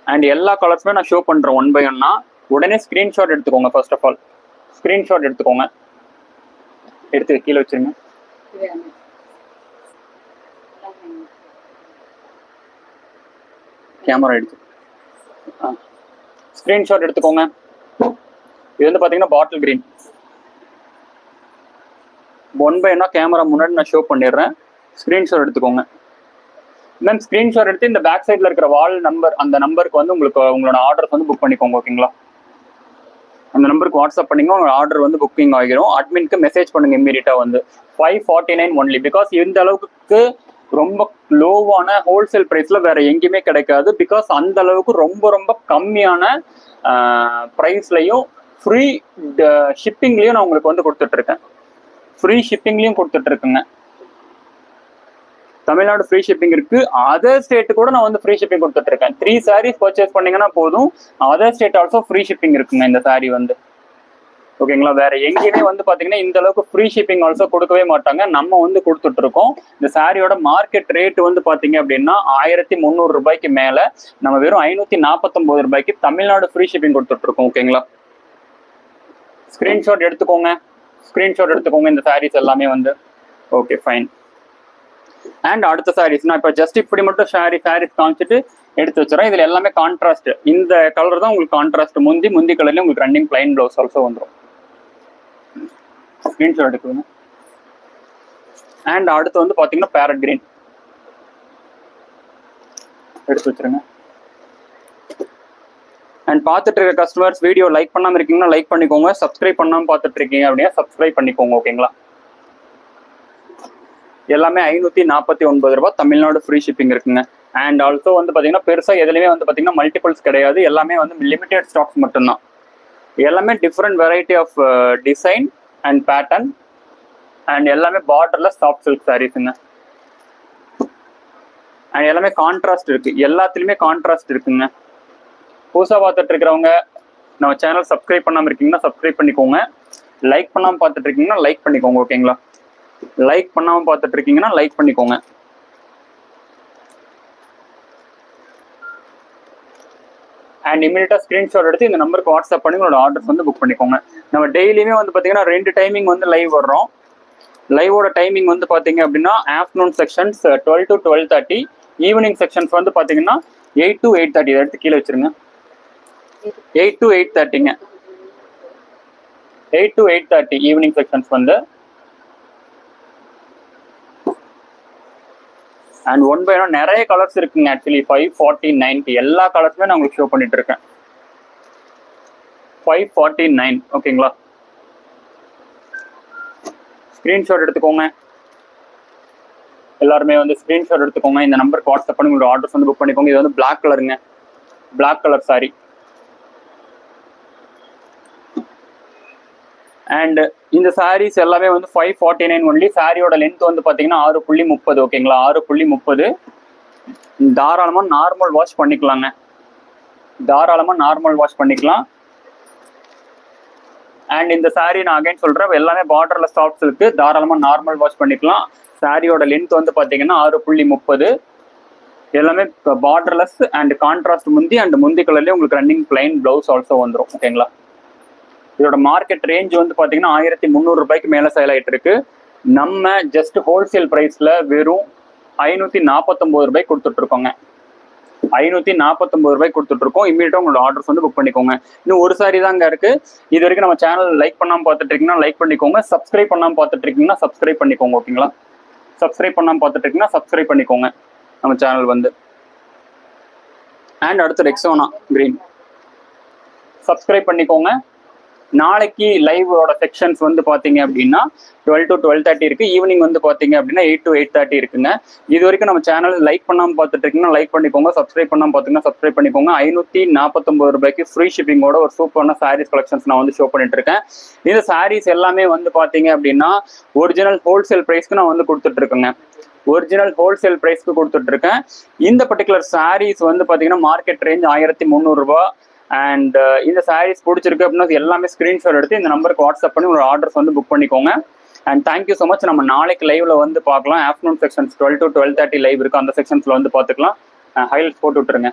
And எல்லா கலர்ஸுமே நான் show பண்ணுறேன் ஒன் பை ஒன்னா. உடனே ஸ்க்ரீன்ஷாட் எடுத்துக்கோங்க. ஃபர்ஸ்ட் ஆஃப் ஆல் ஸ்க்ரீன்ஷாட் எடுத்துக்கோங்க. எடுத்து கீழே வச்சுருங்க. கேமரா எடுத்து ஸ்க்ரீன்ஷாட் எடுத்துக்கோங்க. இது வந்து பார்த்தீங்கன்னா பாட்டில் கிரீன். ஒன் பை ஒன்னா கேமரா முன்னாடி நான் ஷோ பண்ணிடுறேன். ஸ்க்ரீன்ஷாட் எடுத்துக்கோங்க. மேம் ஸ்க்ரீன்ஷாட் எடுத்து இந்த பேக் சைடில் இருக்கிற வால் நம்பர், அந்த நம்பருக்கு வந்து உங்களோட ஆர்டர்ஸ் வந்து புக் பண்ணிக்கோங்க. ஓகேங்களா? அந்த நம்பருக்கு வாட்ஸ்அப் பண்ணிங்க, உங்களோட ஆர்டர் வந்து புக்கிங் ஆகிரும். அட்மின்க்கு மெசேஜ் பண்ணுங்க இம்மீடியட்டாக வந்து 549 ஒன்லி. பிகாஸ் இந்த அளவுக்கு ரொம்ப லோவான ஹோல்சேல் ப்ரைஸில் வேற எங்கேயுமே கிடைக்காது. பிகாஸ் அந்த அளவுக்கு ரொம்ப ரொம்ப கம்மியான ப்ரைஸ்லையும் ஃப்ரீ ஷிப்பிங்லேயும் நான் உங்களுக்கு வந்து கொடுத்துட்ருக்கேன். ஃப்ரீ ஷிப்பிங்லேயும் கொடுத்துட்ருக்குங்க. தமிழ்நாடு ஃப்ரீ ஷிப்பிங் இருக்கு. அதர் ஸ்டேட்டு கூட நான் வந்து ஃப்ரீ ஷிப்பிங் கொடுத்துட்ருக்கேன். 3 sarees பர்ச்சேஸ் பண்ணீங்கன்னா போதும், other state also free shipping இருக்குங்க இந்த சாரீ வந்து. ஓகேங்களா? வேற எங்கேயுமே வந்து பாத்தீங்கன்னா இந்த அளவுக்கு ஃப்ரீ ஷிப்பிங் ஆல்சோ கொடுக்கவே மாட்டாங்க. நம்ம வந்து கொடுத்துட்டு இருக்கோம். இந்த சாரியோட மார்க்கெட் ரேட் வந்து பாத்தீங்க அப்படின்னா 1300 ரூபாய்க்கு மேல, நம்ம வெறும் 549 ரூபாய்க்கு தமிழ்நாடு ஃப்ரீ ஷிப்பிங் கொடுத்துட்டு இருக்கோம். ஓகேங்களா? ஸ்கிரீன்ஷாட் எடுத்துக்கோங்க. ஸ்கிரீன்ஷாட் எடுத்துக்கோங்க இந்த சாரீஸ் எல்லாமே வந்து. Okay fine. அண்ட் அடுத்த சாரீஸ் நான் இப்போ ஜஸ்ட் இப்படி மட்டும் சாரீஸ் காமிச்சிட்டு எடுத்து வச்சுறேன். இதுல எல்லாமே கான்ட்ராஸ்ட். இந்த கலர் தான் உங்களுக்கு கான்ட்ராஸ்ட். முந்தி கலர்ல உங்களுக்கு ரன்னிங் பிளைன் பிளவுஸ் ஆல்சோ வந்துடும். ஸ்கிரீன்ஷாட் எடுக்கணும். அண்ட் அடுத்து வந்து பாத்தீங்கன்னா பேரட் கிரீன் எடுத்து வச்சிருங்க. அண்ட் பார்த்துட்டு இருக்க கஸ்டமர்ஸ் வீடியோ லைக் பண்ணாம இருக்கீங்கன்னா லைக் பண்ணிக்கோங்க. சப்ஸ்கிரைப் பண்ணாம பார்த்துட்டு இருக்கீங்க அப்படின்னா சப்ஸ்கிரைப் பண்ணிக்கோங்க. ஓகேங்களா? எல்லாமே 549 ரூபாய் தமிழ்நாடு ஃப்ரீ ஷிப்பிங் இருக்குங்க. அண்ட் ஆல்சோ வந்து பாத்தீங்கன்னா பெருசா எதுலையுமே வந்து பாத்தீங்கன்னா மல்டிபிள்ஸ் கிடையாது. எல்லாமே வந்து லிமிடெட் ஸ்டாக்ஸ் மட்டும்தான். எல்லாமே different variety of design and pattern. And எல்லாமே பார்டர்ல சாஃப்ட் சில்க் சாரீஸுங்க. அண்ட் எல்லாமே கான்ட்ராஸ்ட் இருக்கு. எல்லாத்துலயுமே கான்ட்ராஸ்ட் இருக்குங்க. புதுசா பார்த்துட்டு இருக்கிறவங்க நம்ம சேனல் சப்ஸ்கிரைப் பண்ணாம இருக்கீங்கன்னா சப்ஸ்கிரைப் பண்ணிக்கோங்க. லைக் பண்ணாம பார்த்துட்டு இருக்கீங்கன்னா லைக் பண்ணிக்கோங்க. ஓகேங்களா? லைக் பண்ணாம பார்த்துட்டு இருக்கீங்கன்னா லைக் பண்ணிக்கோங்க. அண்ட் இமீடியட்டா ஸ்கிரீன்ஷாட் எடுத்து இந்த நம்பருக்கு வாட்ஸ்அப் பண்ணி உங்களோட ஆர்டர்ஸ் வந்து புக் பண்ணிக்கோங்க. நம்ம டெய்லியுமே வந்து பாத்தீங்கன்னா 2 டைமிங் வந்து லைவ் வர்றோம். லைவோட டைமிங் வந்து பாத்தீங்க அப்படின்னா afternoon sections 12 to 12:30, evening sections வந்து பாத்தீங்கன்னா 8 to 8:30. இதை எடுத்து கீழே வச்சிருங்க. 8 to 8:30ங்க. 8 to 8:30 ஈவினிங் செக்ஷன்ஸ் வந்து. அண்ட் ஒன் பை ஒன் நிறைய கலர்ஸ் இருக்குங்க. ஆக்சுவலி 5, 40, 90 எல்லா கலர்ஸுமே நான் உங்களுக்கு ஷோ பண்ணிட்டு இருக்கேன். 549. ஓகேங்களா? ஸ்கிரீன்ஷாட் எடுத்துக்கோங்க. எல்லாருமே வந்து ஸ்கிரீன்ஷாட் எடுத்துக்கோங்க. இந்த நம்பருக்கு வாட்ஸ்அப் பண்ணி உங்களோட ஆர்டர்ஸ் வந்து புக் பண்ணிக்கோங்க. இது வந்து பிளாக் கலருங்க. Black colour sorry. அண்ட் இந்த சாரீஸ் எல்லாமே வந்து 549 ஒன்லி. சாரியோட லென்த் வந்து பாத்தீங்கன்னா 6.30. ஓகேங்களா? 6.30. தாராளமா நார்மல் வாஷ் பண்ணிக்கலாங்க. தாராளமா நார்மல் வாஷ் பண்ணிக்கலாம். அண்ட் இந்த சாரி நான் அகைன் சொல்றேன், எல்லாமே பார்டர்ல சாஃப்ட் இருக்கு. தாராளமா நார்மல் வாஷ் பண்ணிக்கலாம். சாரியோட லென்த் வந்து பாத்தீங்கன்னா 6.30. எல்லாமே பார்டர்லெஸ் அண்ட் கான்ட்ராஸ்ட் முந்தி அண்ட் முந்தி கலர்லயே உங்களுக்கு ரன்னிங் பிளைன் பிளவுஸ் ஆல்சோ வந்துடும். ஓகேங்களா? இதோட மார்க்கெட் ரேஞ்ச் வந்து பாத்தீங்கன்னா 1300 ரூபாய்க்கு மேல சேல் ஆயிட்டு இருக்கு. நம்ம ஜஸ்ட் ஹோல்சேல் பிரைஸ்ல வெறும் 549 ரூபாய்க்கு கொடுத்துட்டு இருக்கோங்க. 549 ரூபாய்க்கு கொடுத்துட்டு இருக்கோம். இமீடியட்டா உங்களோட ஆர்டர்ஸ் வந்து புக் பண்ணிக்கோங்க. இன்னும் ஒரு சாரி தாங்க இருக்கு. இது வரைக்கும் நம்ம சேனல் லைக் பண்ணாம பார்த்துட்டு இருக்கீங்கன்னா லைக் பண்ணிக்கோங்க. சப்ஸ்கிரைப் பண்ணாம பார்த்துட்டு இருக்கீங்கன்னா சப்ஸ்கிரைப் பண்ணிக்கோங்க. ஓகேங்களா? சப்ஸ்கிரைப் பண்ணாம பார்த்துட்டு இருக்கீங்கன்னா சப்ஸ்கிரைப் பண்ணிக்கோங்க நம்ம சேனல் வந்து. அண்ட் அடுத்து ரெக்ஸோனா கிரீன் சப்ஸ்கிரைப் பண்ணிக்கோங்க. நாளைக்கு லைவோட செக்ஷன்ஸ் வந்து பாத்தீங்க அப்படின்னா 12 to 12:30 இருக்கு. ஈவினிங் வந்து பாத்தீங்க அப்படின்னா 8 to 8:30 இருக்குங்க. இது வரைக்கும் நம்ம சேனல் லைக் பண்ணாம பார்த்துட்டு இருக்கீங்கன்னா லைக் பண்ணிக்கோங்க. சப்ஸ்கிரைப் பண்ணாம பாத்தீங்கன்னா சப்ஸ்கிரைப் பண்ணிக்கோங்க. 549 ரூபாய்க்கு ஃப்ரீ ஷிப்பிங்கோட ஒரு சூப்பரான சாரீஸ் கலெக்ஷன்ஸ் நான் வந்து ஷோ பண்ணிட்டு இருக்கேன். இந்த சாரீஸ் எல்லாமே வந்து பாத்தீங்க அப்படின்னா ஒரிஜினல் ஹோல்சேல் பிரைஸ்க்கு நான் வந்து கொடுத்துட்டு இருக்கேங்க. ஒரிஜினல் ஹோல்சேல் பிரைஸ்க்கு கொடுத்துட்டு இருக்கேன். இந்த பர்டிகுலர் சாரீஸ் வந்து பாத்தீங்கன்னா மார்க்கெட் ரேஞ்ச் 1300 ரூபாய். அண்ட் இந்த சாரீஸ் பிடிச்சிருக்கு அப்படின்னா எல்லாமே ஸ்கிரீன்ஷாட் எடுத்து இந்த நம்பருக்கு வாட்ஸ்அப் பண்ணி ஒரு ஆர்டர்ஸ் வந்து புக் பண்ணிக்கோங்க. And thank you so much. நம்ம நாளைக்கு லைவ்ல வந்து பார்க்கலாம். ஆஃப்டர்நூன் செக்ஷன்ஸ் 12 to 12:30 லைவ் இருக்கு. அந்த செக்ஷன்ஸ்ல வந்து பார்த்துக்கலாம். ஹைலைட்ஸ் போட்டு விட்டுருங்க.